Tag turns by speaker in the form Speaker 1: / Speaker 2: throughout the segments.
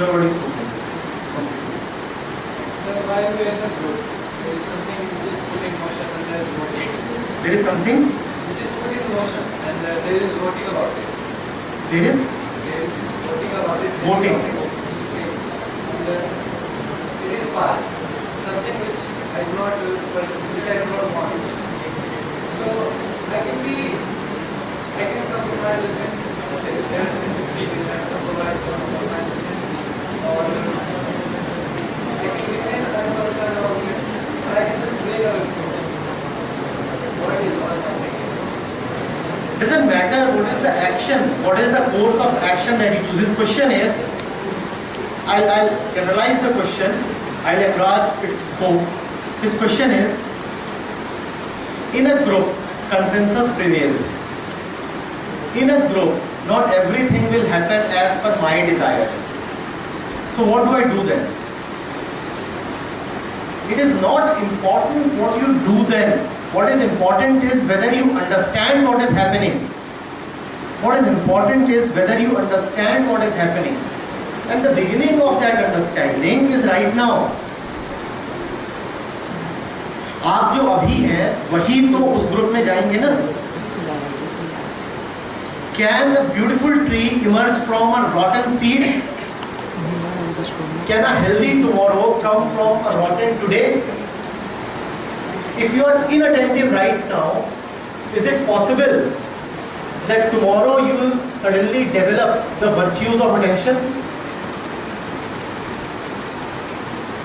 Speaker 1: You have already spoken.
Speaker 2: So while we are in the group, there is something which is put in motion and there is voting.
Speaker 1: There is something
Speaker 2: Which is put in motion and there is voting about it.
Speaker 1: there is
Speaker 2: Voting about it.
Speaker 1: Voting.
Speaker 2: Okay. And it is passed. Something which I do not do, which I do not want. So I can compromise with it. There is compromise or I can remain unconcerned about it, or I can just break away from it. What is all happening?
Speaker 1: doesn't matter what is the action, what is the course of action that you choose. This question is, I'll generalize the question, I'll enlarge its scope. This question is, in a group, consensus prevails. In a group, not everything will happen as per my desires. So what do I do then? It is not important what you do then. What is important is whether you understand what is happening. What is important is whether you understand what is happening. And the beginning of that understanding is right now. आप जो अभी हैं वही तो उस group में जाएंगे ना. Can a beautiful tree emerge from a rotten seed? Can a healthy tomorrow come from a rotten today? If you are inattentive right now, is it possible that tomorrow you will suddenly develop the virtues of attention?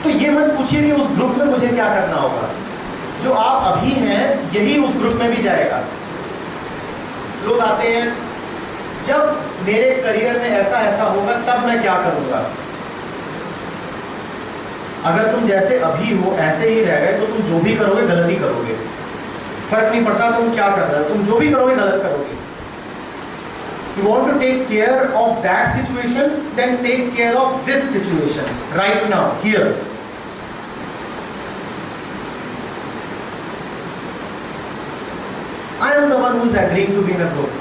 Speaker 1: तो ये मत पूछिए कि उस group में मुझे क्या करना होगा. जो आप अभी हैं यही उस ग्रुप में भी जाएगा. लोग आते हैं, जब मेरे करियर में ऐसा ऐसा होगा तब मैं क्या करूंगा. अगर तुम जैसे अभी हो ऐसे ही रह गए तो तुम जो भी करोगे गलत ही करोगे. फर्क नहीं पड़ता तुम क्या कर रहे हो, तुम जो भी करोगे गलत करोगे. You want to take care of that situation, then take care of this situation right now, here. I am the one who is agreeing to be in a group.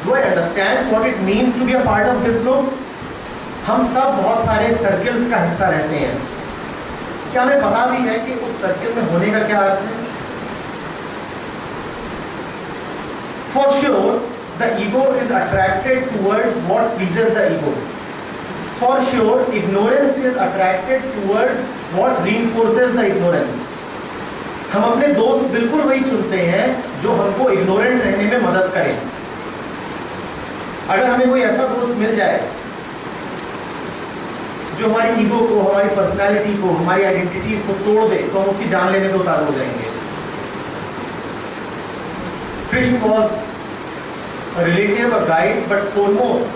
Speaker 1: Do I understand what it means to be a part of this group? हम सब बहुत सारे circles का हिस्सा रहते हैं. क्या हमें पता भी है कि उस सर्कल में होने का क्या अर्थ है? For sure, the ego is attracted towards what pleases the ego. For sure, ignorance is attracted towards what reinforces the ignorance. हम अपने दोस्त बिल्कुल वही चुनते हैं जो हमको इग्नोरेंट रहने में मदद करें. अगर हमें कोई ऐसा दोस्त मिल जाए जो हमारी ईगो को, हमारी पर्सनालिटी को, हमारी आइडेंटिटीज को तोड़ दे तो हम उसकी जान लेने को तैयार हो जाएंगे. Krishna was a relative, a guide, but foremost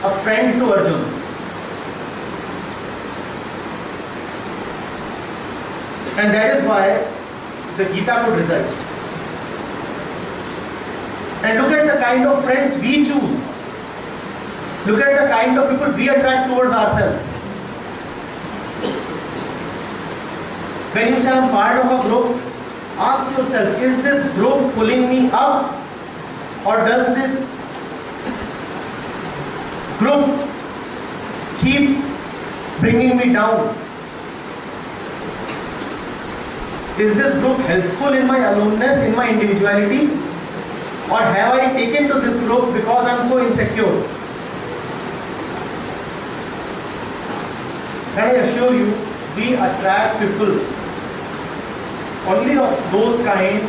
Speaker 1: a friend to Arjun. And that is why the Gita could result. And look at the kind of friends we choose. Look at the kind of people we attract towards ourselves. When you say I'm part of a group, ask yourself, is this group pulling me up or does this group keep bringing me down? Is this group helpful in my aloneness, in my individuality? Or have I taken to this group because I'm so insecure? And I assure you, we attract people only of those kind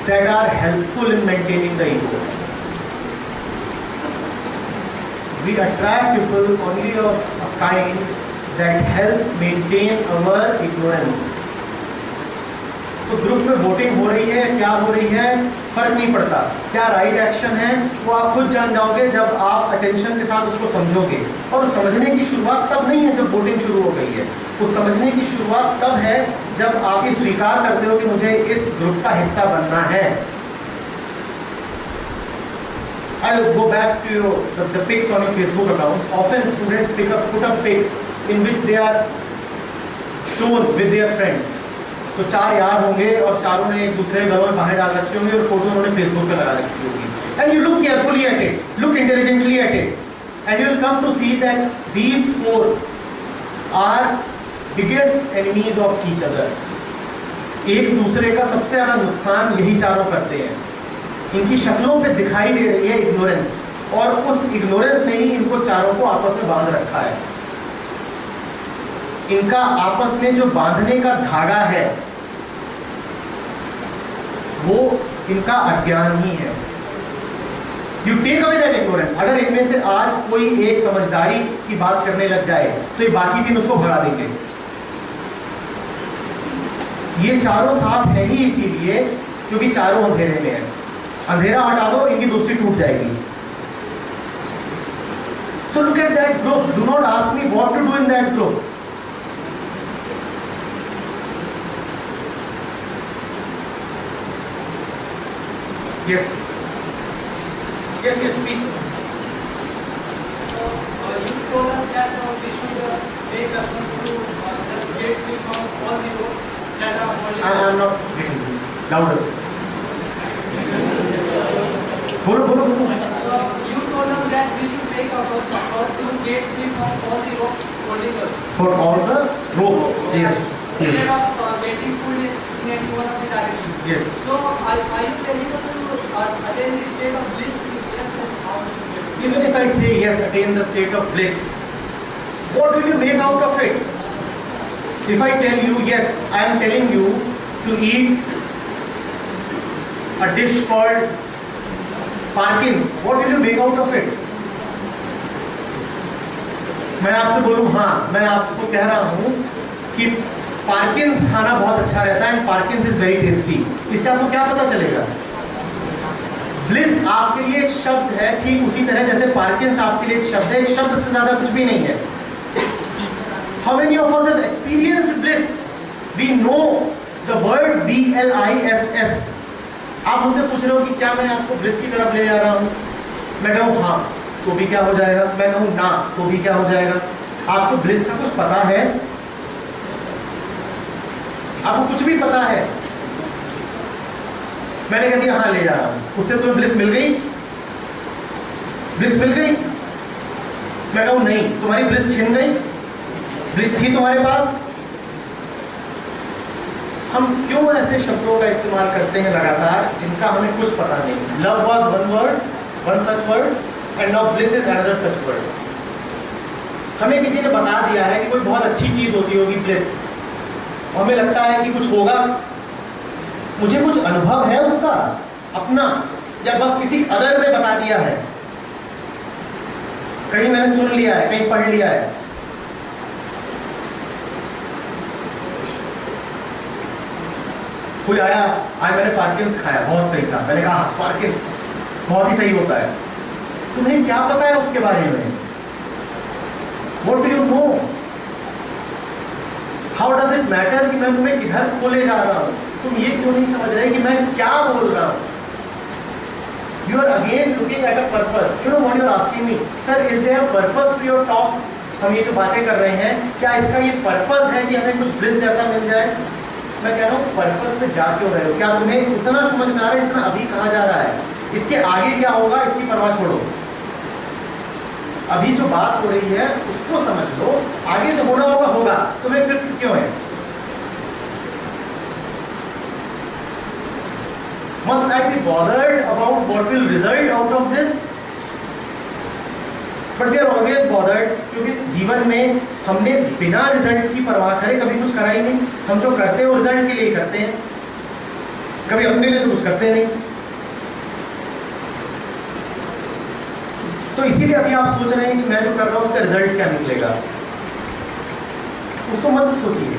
Speaker 1: that are helpful in maintaining the ego. We attract people only of a kind that help maintain our ignorance. तो group में voting हो रही है, क्या हो रही है, फर्क नहीं पड़ता. क्या राइट एक्शन है वो आप खुद जान जाओगे जब आप अटेंशन के साथ उसको समझोगे. और समझने की शुरुआत तब नहीं है जब वोटिंग शुरू हो गई है. उस समझने की शुरुआत तब है जब आप ये स्वीकार करते हो कि मुझे इस ग्रुप का हिस्सा बनना है. I'll go back to the pics on your Facebook account. Often students put up pics in which they are shown with their friends. तो चार यार होंगे और चारों ने एक दूसरे के घरों में बाहर डाल रखे होंगे और फोटो उन्होंने फेसबुक पे लगा रखी होगी. And you look carefully at it, look intelligently at it, and you will come to see that these four are biggest enemies of each other. एक दूसरे का सबसे ज्यादा नुकसान यही चारों करते हैं। इनकी शक्लों पे दिखाई दे रही है इग्नोरेंस, और उस इग्नोरेंस ने ही इनको चारों को आपस में बांध रखा है। इनका आपस में जो बांधने का धागा है वो इनका अज्ञान ही है। You take away that ignorance. अगर इनमें से आज कोई एक समझदारी की बात करने लग जाए तो ये बाकी दिन उसको भगा देंगे। ये चारों साथ है ही इसीलिए क्योंकि चारों अंधेरे में है। अंधेरा हटा दो, इनकी दोस्ती टूट जाएगी। So look at that group. Do not ask me what to do in that group. Yes. Yes, yes, please.
Speaker 2: You told us that we should make reference to just get free from all the roads that are holding.
Speaker 1: I am not getting you. Louder. बोलो बोलो बोलो।
Speaker 2: You told us that we should make effort to get free from all the roads holding us.
Speaker 1: For all the ropes. Yes.
Speaker 2: Instead of getting pulled in any one of the directions.
Speaker 1: Yes.
Speaker 2: So are you telling us to attain the state of bliss? Yes, and how should we do it?
Speaker 1: Even if I say yes, attain the state of bliss, what will you make out of it? If I tell you yes, I am telling you to eat a dish called Parkins, what will you make out of it? मैं आपसे बोलूं हाँ, मैं आपको कह रहा हूं कि पार्किंस खाना बहुत अच्छा रहता है, पार्किंस इज वेरी टेस्टी। इससे आपको क्या पता चलेगा? ब्लिस आपके लिए एक शब्द है, ठीक उसी तरह जैसे पार्किंस आपके लिए एक शब्द है। एक शब्द से ज्यादा कुछ भी नहीं है। How many of us have experienced bliss? We know the word BLISS. आप मुझसे पूछ रहे हो कि क्या मैं आपको ब्लिस की तरफ ले जा रहा हूँ? मैं कहूँ हाँ, तो भी क्या हो जाएगा? मैं कहूँ ना, तो भी क्या हो जाएगा? आपको ब्लिस का कुछ पता है? आपको कुछ भी पता है? मैंने कह दिया हाँ ले जा रहा हूँ, उससे तुम्हें ब्लिस मिल गई? ब्लिस मिल गई? मैं कहूँ नहीं, तुम्हारी ब्लिस छिन गई? ब्लिस थी तुम्हारे पास? हम क्यों ऐसे शब्दों का इस्तेमाल करते हैं लगातार जिनका हमें कुछ पता नहीं? Love was one word, one such word, and now bliss is another such word. हमें किसी ने बता दिया है कि कोई बहुत अच्छी चीज होती होगी ब्लिस, और हमें लगता है कि कुछ होगा। मुझे कुछ अनुभव है उसका अपना, या बस किसी अदर ने बता दिया है? कहीं मैंने सुन लिया है, कहीं पढ़ लिया है। कोई आया, आज मैंने पार्किंस खाया, बहुत सही था। मैंने कहा पार्किंस बहुत ही सही होता है। तुम्हें क्या पता है उसके बारे में? What do you know? How does it matter कि मैं तुम्हें किधर को ले जा रहा हूँ? तुम ये क्यों नहीं समझ रहे कि मैं क्या बोल रहा हूँ? You are again looking at a purpose. You know what you are asking me? Sir, is there a purpose to your talk? हम ये जो बातें कर रहे हैं, क्या इसका ये पर्पस है कि हमें कुछ ब्लिस जैसा मिल जाए? मैं कह रहा हूँ पर्पस पे जा क्यों रहे हो? क्या तुम्हें उतना समझ में आ रहा है इतना अभी कहा जा रहा है? इसके आगे क्या होगा इसकी परवाह छोड़ो। अभी जो बात हो रही है उसको समझ लो, आगे जो होना होगा होगा। तुम्हें फिक्र क्यों है? Must I be bothered about what will result out of this? But we are always bothered, क्योंकि जीवन में हमने बिना रिजल्ट की परवाह करे कभी कुछ करा ही नहीं। हम जो करते हैं वो रिजल्ट के लिए ही करते हैं, कभी अपने लिए तो कुछ करते नहीं। तो इसीलिए अभी आप सोच रहे हैं कि मैं जो कर रहा हूँ उसका रिजल्ट क्या निकलेगा। उसको मत सोचिए।